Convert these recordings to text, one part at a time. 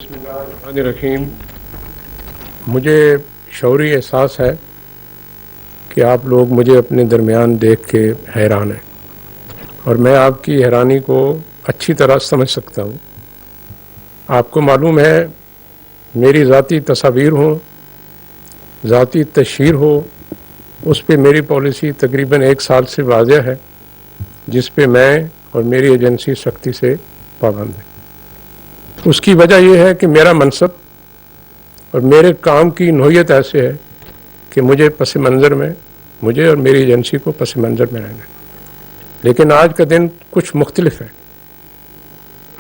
बिस्मिल्लाहिर्रहमानिर्रहीम। मुझे शऊरी एहसास है कि आप लोग मुझे अपने दरमियान देख के हैरान हैं और मैं आपकी हैरानी को अच्छी तरह समझ सकता हूँ। आपको मालूम है मेरी ज़ाती तस्वीर हो, ज़ाती तशहीर हो, उस पे मेरी पॉलिसी तकरीबन 1 साल से वाज़ेह है, जिस पे मैं और मेरी एजेंसी सख्ती से पाबंद है। उसकी वजह यह है कि मेरा मनसब और मेरे काम की नोयत ऐसे है कि मुझे पस मंज़र में, मुझे और मेरी एजेंसी को पस मंज़र में रहना है। लेकिन आज का दिन कुछ मुख्तलिफ है।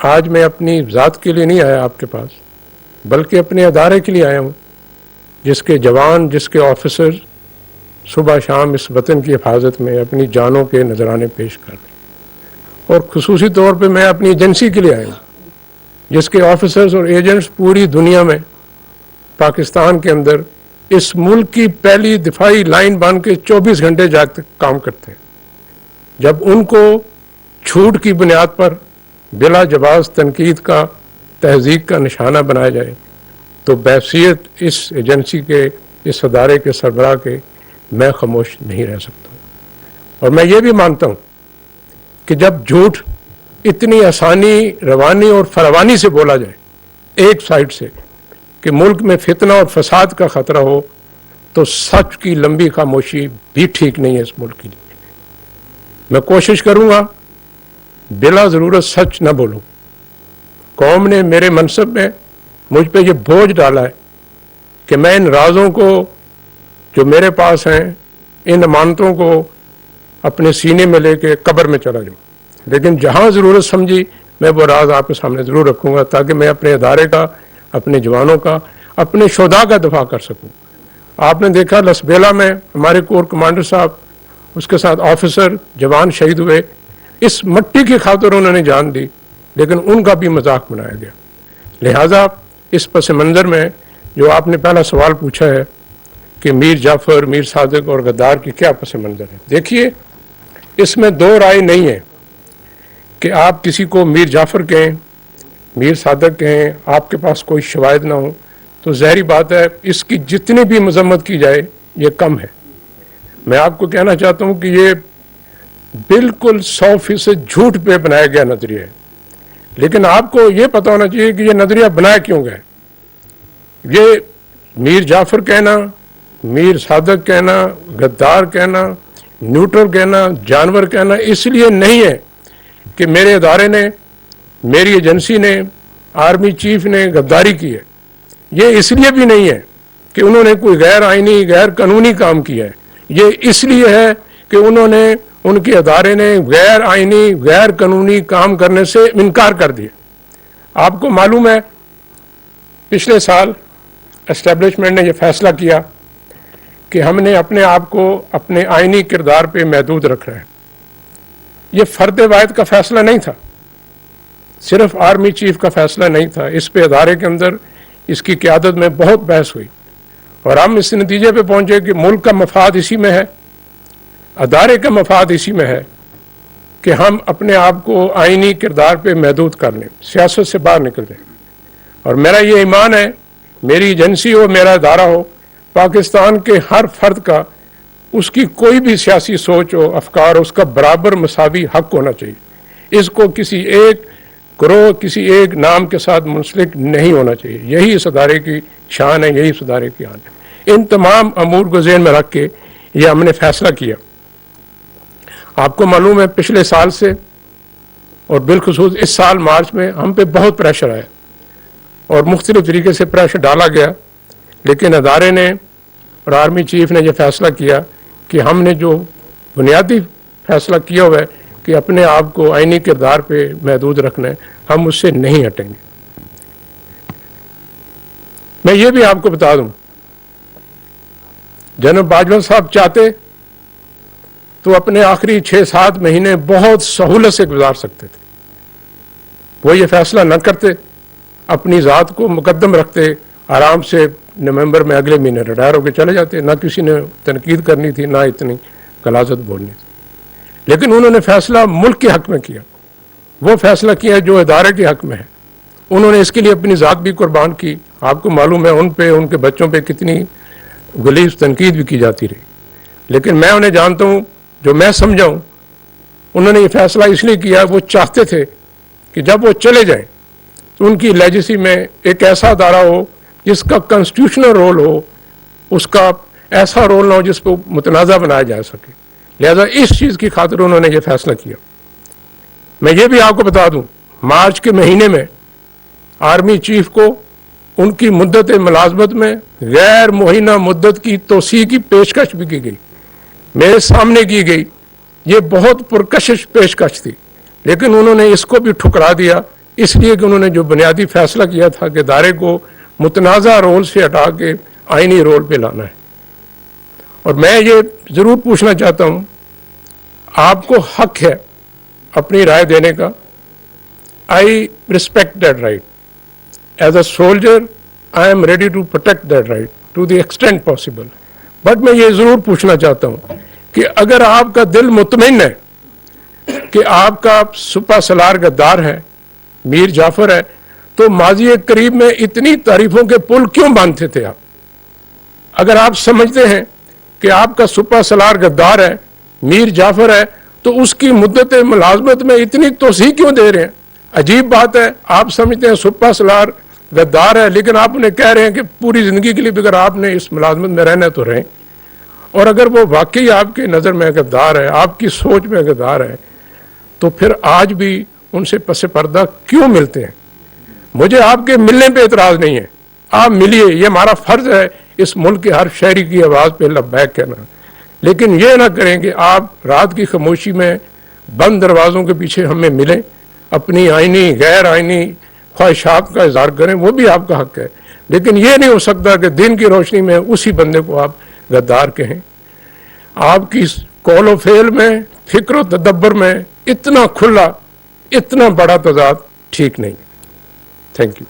आज मैं अपनी ज़ात के लिए नहीं आया आपके पास, बल्कि अपने अदारे के लिए आया हूँ, जिसके जवान, जिसके ऑफिसर सुबह शाम इस वतन की हिफाजत में अपनी जानों के नजराने पेश कर रहे हैं। और खुसूसी तौर पे मैं अपनी एजेंसी के लिए आया हूँ, जिसके ऑफिसर्स और एजेंट्स पूरी दुनिया में, पाकिस्तान के अंदर इस मुल्क की पहली दिफाई लाइन बन के 24 घंटे जागते काम करते हैं। जब उनको झूठ की बुनियाद पर बिला जवाब तनकीद का, तहज़ीब का निशाना बनाया जाए, तो बैसियत इस एजेंसी के, इस अदारे के सरबराह के मैं खामोश नहीं रह सकता। और मैं ये भी मानता हूँ कि जब झूठ इतनी आसानी, रवानी और फरावानी से बोला जाए एक साइड से कि मुल्क में फितना और फसाद का खतरा हो, तो सच की लंबी खामोशी भी ठीक नहीं है इस मुल्क के लिए। मैं कोशिश करूंगा बिला ज़रूरत सच न बोलूं। कौम ने मेरे मनसब में मुझ पे ये बोझ डाला है कि मैं इन राजों को जो मेरे पास हैं, इन अमानतों को अपने सीने में लेके कब्र में चला जाऊं। लेकिन जहां ज़रूरत समझी मैं वो राज आपके सामने ज़रूर रखूंगा, ताकि मैं अपने अदारे का, अपने जवानों का, अपने शोधा का दफा कर सकूं। आपने देखा लसबेला में हमारे कोर कमांडर साहब, उसके साथ ऑफिसर, जवान शहीद हुए। इस मिट्टी की खातिर उन्होंने जान दी, लेकिन उनका भी मजाक बनाया गया। लिहाजा इस पस मंज़र में जो आपने पहला सवाल पूछा है कि मीर जाफ़र, मीर सादिक और गद्दार की क्या पस मंज़र है, देखिए इसमें दो राय नहीं है कि आप किसी को मीर जाफ़र कहें, मीर सादिक कहें, आपके पास कोई शवाहिद ना हो, तो ज़ाहिरी बात है इसकी जितनी भी मजम्मत की जाए ये कम है। मैं आपको कहना चाहता हूँ कि ये बिल्कुल 100% झूठ पे बनाया गया नज़रिया है। लेकिन आपको ये पता होना चाहिए कि ये नज़रिया बनाया क्यों गया। ये मीर जाफ़र कहना, मीर सादिक कहना, गद्दार कहना, न्यूट्रल कहना, जानवर कहना इसलिए नहीं है कि मेरे अदारे ने, मेरी एजेंसी ने, आर्मी चीफ ने गद्दारी की है। ये इसलिए भी नहीं है कि उन्होंने कोई गैर आइनी, गैर कानूनी काम किया है। ये इसलिए है कि उन्होंने, उनके अदारे ने गैर आइनी, गैर कानूनी काम करने से इनकार कर दिया। आपको मालूम है पिछले साल एस्टेब्लिशमेंट ने यह फैसला किया कि हमने अपने आप को अपने आइनी किरदार पे महदूद रखना है। ये फर्द वाहिद का फैसला नहीं था, सिर्फ आर्मी चीफ का फैसला नहीं था। इस पे अदारे के अंदर इसकी क़यादत में बहुत बहस हुई और हम इस नतीजे पे पहुंचे कि मुल्क का मफाद इसी में है, अदारे का मफाद इसी में है कि हम अपने आप को आइनी किरदार पे महदूद कर लें, सियासत से बाहर निकल जाएं। और मेरा ये ईमान है, मेरी एजेंसी हो, मेरा अदारा हो, पाकिस्तान के हर फर्द का, उसकी कोई भी सियासी सोच हो, अफकार हो, उसका बराबर मसावी हक होना चाहिए। इसको किसी एक ग्रोह, किसी एक नाम के साथ मुंसलिक नहीं होना चाहिए। यही इस अदारे की शान है, यही इस अदारे की आन है। इन तमाम अमूर को ज़हन में रख के ये हमने फैसला किया। आपको मालूम है पिछले साल से और बिलखुसूस इस साल मार्च में हम पे बहुत प्रेशर आया और मुख्तलिफ तरीके से प्रेशर डाला गया, लेकिन अदारे ने और आर्मी चीफ ने यह फैसला किया कि हमने जो बुनियादी फैसला किया हुआ है कि अपने आप को आइनी किरदार पे महदूद रखना है, हम उससे नहीं हटेंगे। मैं ये भी आपको बता दूं, जनरल बाजवा साहब चाहते तो अपने आखिरी 6-7 महीने बहुत सहूलत से गुजार सकते थे। वो ये फैसला न करते, अपनी ज़ात को मुकद्दम रखते, आराम से नवंबर में अगले महीने रिटायर होकर चले जाते। ना किसी ने तनकीद करनी थी, ना इतनी गलाजत बोलनी थी। लेकिन उन्होंने फैसला मुल्क के हक में किया, वो फैसला किया जो इदारे के हक में है। उन्होंने इसके लिए अपनी ज़ात भी कुर्बान की। आपको मालूम है उन पे, उनके बच्चों पे कितनी गलीज़ तनकीद भी की जाती रही, लेकिन मैं उन्हें जानता हूँ, जो मैं समझाऊँ, उन्होंने ये फैसला इसलिए किया, वो चाहते थे कि जब वो चले जाएं तो उनकी लेजेसी में एक ऐसा अदारा हो जिसका कॉन्स्टिट्यूशनल रोल हो, उसका ऐसा रोल ना हो जिस पर मुतनाज़ा बनाया जा सके। लिहाजा इस चीज़ की खातिर उन्होंने ये फैसला किया। मैं ये भी आपको बता दूं, मार्च के महीने में आर्मी चीफ को उनकी मुद्दत मुलाजमत में गैर मुहिना मुद्दत की तोसी की पेशकश भी की गई, मेरे सामने की गई। ये बहुत पुरकशिश पेशकश थी, लेकिन उन्होंने इसको भी ठुकरा दिया, इसलिए कि उन्होंने जो बुनियादी फैसला किया था कि इदारे को मुतनाज़ा रोल से हटा के आइनी रोल पे लाना है। और मैं ये ज़रूर पूछना चाहता हूँ, आपको हक है अपनी राय देने का। I respect that right. As a soldier I am ready to protect that right to the extent possible. But मैं ये ज़रूर पूछना चाहता हूँ कि अगर आपका दिल मुतमईन है कि आपका सुपा सलार गद्दार है, मीर जाफर है, तो माजी करीब में इतनी तारीफों के पुल क्यों बांधते थे आप? अगर आप समझते हैं कि आपका सुपा सलार गद्दार है, मीर जाफर है, तो उसकी मुद्दत मुलाजमत में इतनी तोसी क्यों दे रहे हैं? अजीब बात है, आप समझते हैं सुपा सलार गद्दार है, लेकिन आप उन्हें कह रहे हैं कि पूरी ज़िंदगी के लिए अगर आपने इस मुलाजमत में रहना है तो रहें। और अगर वो वाकई आपकी नज़र में गद्दार है, आपकी सोच में गद्दार है, तो फिर आज भी उनसे पसे पर्दा क्यों मिलते हैं? मुझे आपके मिलने पे एतराज़ नहीं है, आप मिलिए, ये हमारा फ़र्ज़ है इस मुल्क के हर शहरी की आवाज़ पे लब्बैक कहना। लेकिन ये ना करें कि आप रात की खामोशी में बंद दरवाज़ों के पीछे हमें मिलें, अपनी आइनी गैर आइनी ख्वाहिशात का इज़हार करें, वो भी आपका हक है। लेकिन ये नहीं हो सकता कि दिन की रोशनी में उसी बंदे को आप गद्दार कहें। आपकी कौल व फेल में, फिक्र व तदब्बर में इतना खुला, इतना बड़ा तजाद ठीक नहीं। Thank you.